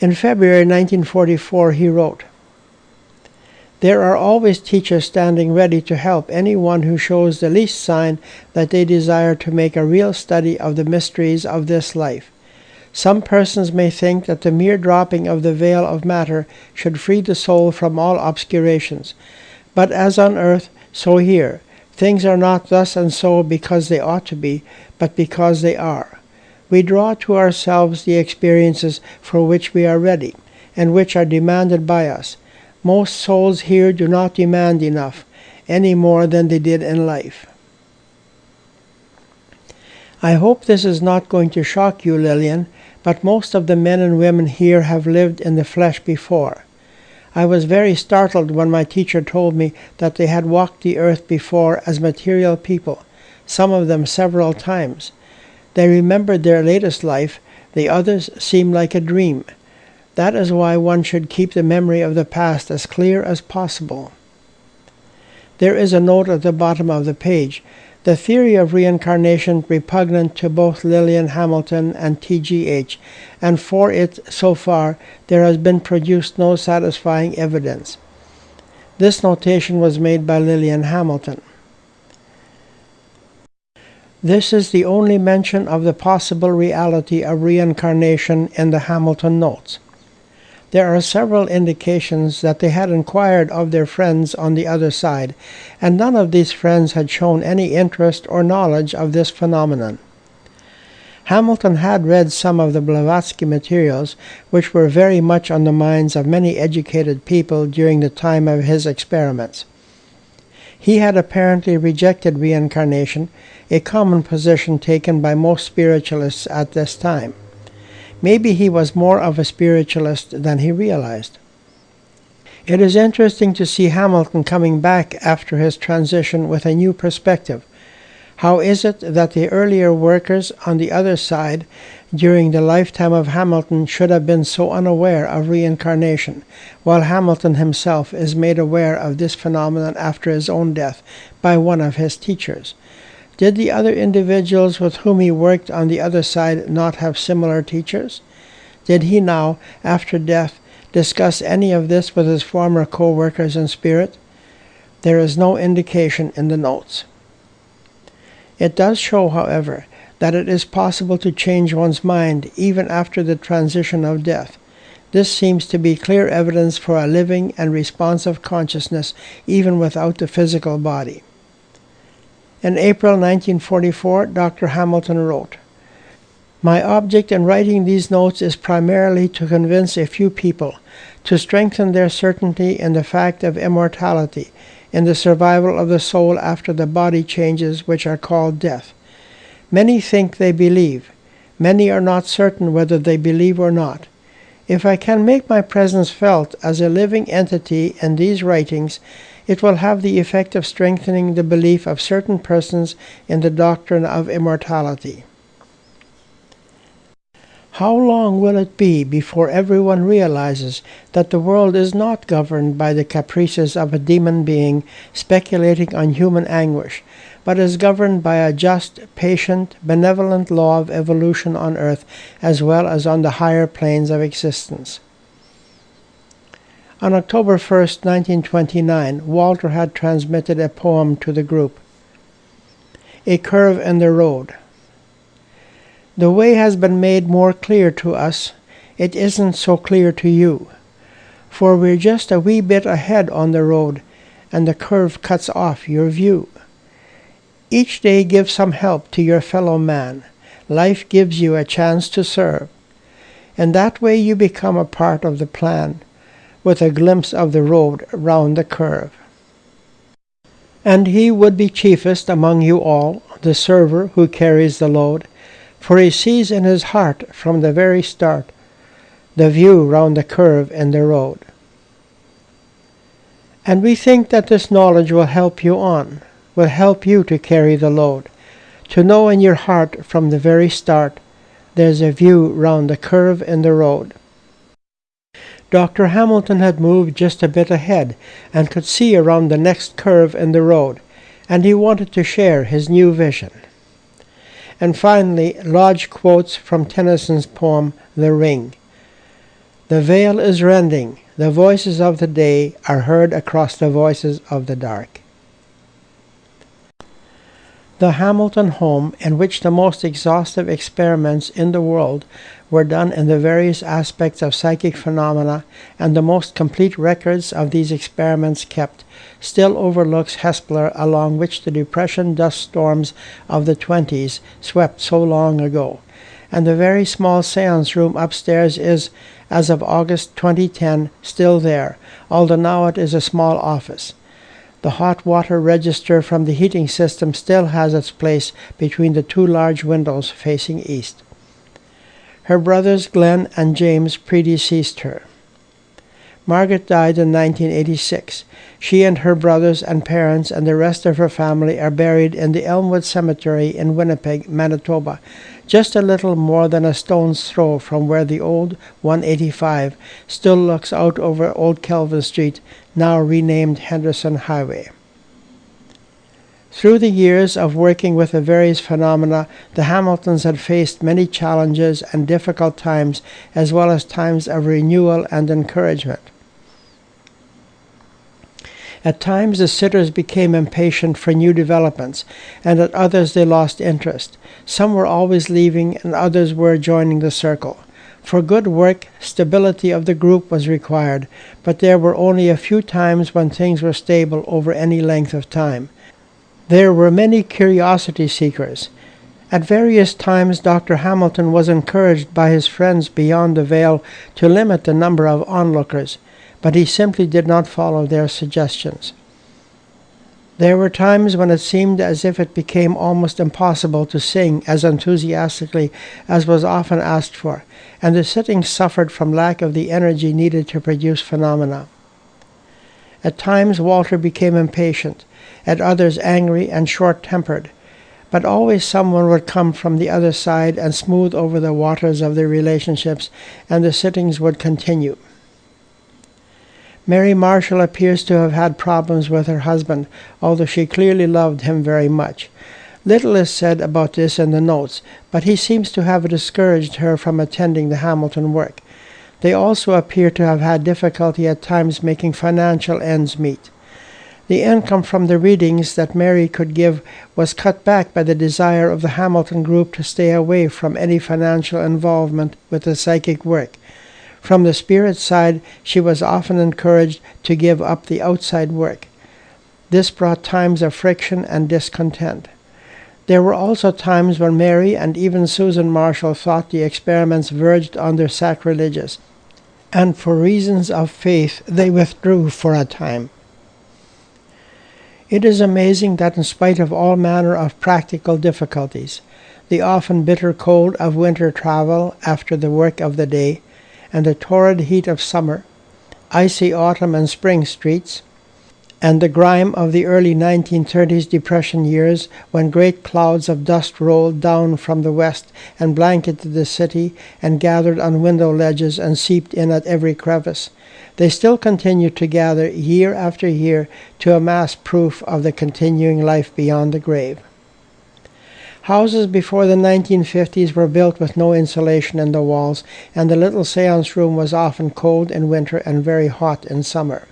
In February 1944 he wrote, "There are always teachers standing ready to help anyone who shows the least sign that they desire to make a real study of the mysteries of this life. Some persons may think that the mere dropping of the veil of matter should free the soul from all obscurations. But as on earth, so here, things are not thus and so because they ought to be, but because they are. We draw to ourselves the experiences for which we are ready, and which are demanded by us. Most souls here do not demand enough, any more than they did in life." I hope this is not going to shock you, Lillian, but most of the men and women here have lived in the flesh before. I was very startled when my teacher told me that they had walked the earth before as material people, some of them several times. They remembered their latest life, the others seemed like a dream. That is why one should keep the memory of the past as clear as possible. There is a note at the bottom of the page. The theory of reincarnation repugnant to both Lillian Hamilton and T.G.H., and for it, so far, there has been produced no satisfying evidence. This notation was made by Lillian Hamilton. This is the only mention of the possible reality of reincarnation in the Hamilton notes. There are several indications that they had inquired of their friends on the other side, and none of these friends had shown any interest or knowledge of this phenomenon. Hamilton had read some of the Blavatsky materials, which were very much on the minds of many educated people during the time of his experiments. He had apparently rejected reincarnation, a common position taken by most spiritualists at this time. Maybe he was more of a spiritualist than he realized. It is interesting to see Hamilton coming back after his transition with a new perspective. How is it that the earlier workers on the other side during the lifetime of Hamilton should have been so unaware of reincarnation, while Hamilton himself is made aware of this phenomenon after his own death by one of his teachers? Did the other individuals with whom he worked on the other side not have similar teachers? Did he now, after death, discuss any of this with his former co-workers in spirit? There is no indication in the notes. It does show, however, that it is possible to change one's mind even after the transition of death. This seems to be clear evidence for a living and responsive consciousness even without the physical body. In April 1944, Dr. Hamilton wrote, "My object in writing these notes is primarily to convince a few people, to strengthen their certainty in the fact of immortality, in the survival of the soul after the body changes which are called death. Many think they believe. Many are not certain whether they believe or not. If I can make my presence felt as a living entity in these writings, it will have the effect of strengthening the belief of certain persons in the doctrine of immortality." How long will it be before everyone realizes that the world is not governed by the caprices of a demon being speculating on human anguish, but is governed by a just, patient, benevolent law of evolution on earth as well as on the higher planes of existence? On October 1st, 1929, Walter had transmitted a poem to the group. A Curve in the Road. The way has been made more clear to us. It isn't so clear to you. For we're just a wee bit ahead on the road, and the curve cuts off your view. Each day give some help to your fellow man. Life gives you a chance to serve. And that way you become a part of the plan, with a glimpse of the road round the curve. And he would be chiefest among you all, the server who carries the load, for he sees in his heart from the very start the view round the curve in the road. And we think that this knowledge will help you on, will help you to carry the load, to know in your heart from the very start there's a view round the curve in the road. Dr. Hamilton had moved just a bit ahead and could see around the next curve in the road, and he wanted to share his new vision. And finally, Lodge quotes from Tennyson's poem, The Ring. The veil is rending. The voices of the day are heard across the voices of the dark. The Hamilton home, in which the most exhaustive experiments in the world were done in the various aspects of psychic phenomena, and the most complete records of these experiments kept, still overlooks Hespeler, along which the depression dust storms of the 20s swept so long ago. And the very small seance room upstairs is, as of August 2010, still there, although now it is a small office. The hot water register from the heating system still has its place between the two large windows facing east. Her brothers Glenn and James predeceased her. Margaret died in 1986. She and her brothers and parents and the rest of her family are buried in the Elmwood Cemetery in Winnipeg, Manitoba, just a little more than a stone's throw from where the old 185 still looks out over Old Kelvin Street, now renamed Henderson Highway. Through the years of working with the various phenomena, the Hamiltons had faced many challenges and difficult times, as well as times of renewal and encouragement. At times the sitters became impatient for new developments, and at others they lost interest. Some were always leaving, and others were joining the circle. For good work, stability of the group was required, but there were only a few times when things were stable over any length of time. There were many curiosity seekers. At various times Dr. Hamilton was encouraged by his friends beyond the veil to limit the number of onlookers, but he simply did not follow their suggestions. There were times when it seemed as if it became almost impossible to sing as enthusiastically as was often asked for, and the sittings suffered from lack of the energy needed to produce phenomena. At times Walter became impatient, at others angry and short-tempered, but always someone would come from the other side and smooth over the waters of their relationships, and the sittings would continue. Mary Marshall appears to have had problems with her husband, although she clearly loved him very much. Little is said about this in the notes, but he seems to have discouraged her from attending the Hamilton work. They also appear to have had difficulty at times making financial ends meet. The income from the readings that Mary could give was cut back by the desire of the Hamilton group to stay away from any financial involvement with the psychic work. From the spirit side, she was often encouraged to give up the outside work. This brought times of friction and discontent. There were also times when Mary and even Susan Marshall thought the experiments verged on their sacrilegious, and for reasons of faith they withdrew for a time. It is amazing that in spite of all manner of practical difficulties, the often bitter cold of winter travel after the work of the day, and the torrid heat of summer, icy autumn and spring streets, and the grime of the early 1930s Depression years when great clouds of dust rolled down from the west and blanketed the city and gathered on window ledges and seeped in at every crevice, they still continued to gather year after year to amass proof of the continuing life beyond the grave. Houses before the 1950s were built with no insulation in the walls, and the little seance room was often cold in winter and very hot in summer.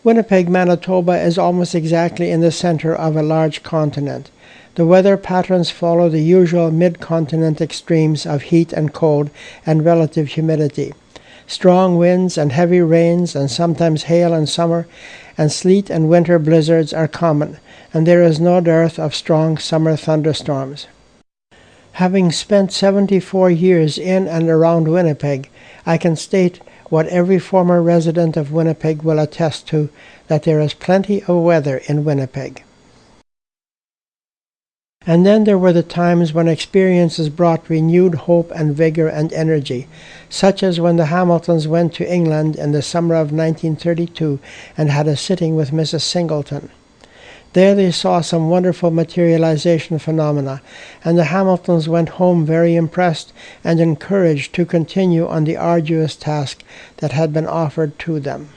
Winnipeg, Manitoba is almost exactly in the center of a large continent. The weather patterns follow the usual mid-continent extremes of heat and cold and relative humidity. Strong winds and heavy rains and sometimes hail in summer, and sleet and winter blizzards are common, and there is no dearth of strong summer thunderstorms. Having spent 74 years in and around Winnipeg, I can state what every former resident of Winnipeg will attest to, that there is plenty of weather in Winnipeg. And then there were the times when experiences brought renewed hope and vigor and energy, such as when the Hamiltons went to England in the summer of 1932 and had a sitting with Mrs. Singleton. There they saw some wonderful materialization phenomena, and the Hamiltons went home very impressed and encouraged to continue on the arduous task that had been offered to them.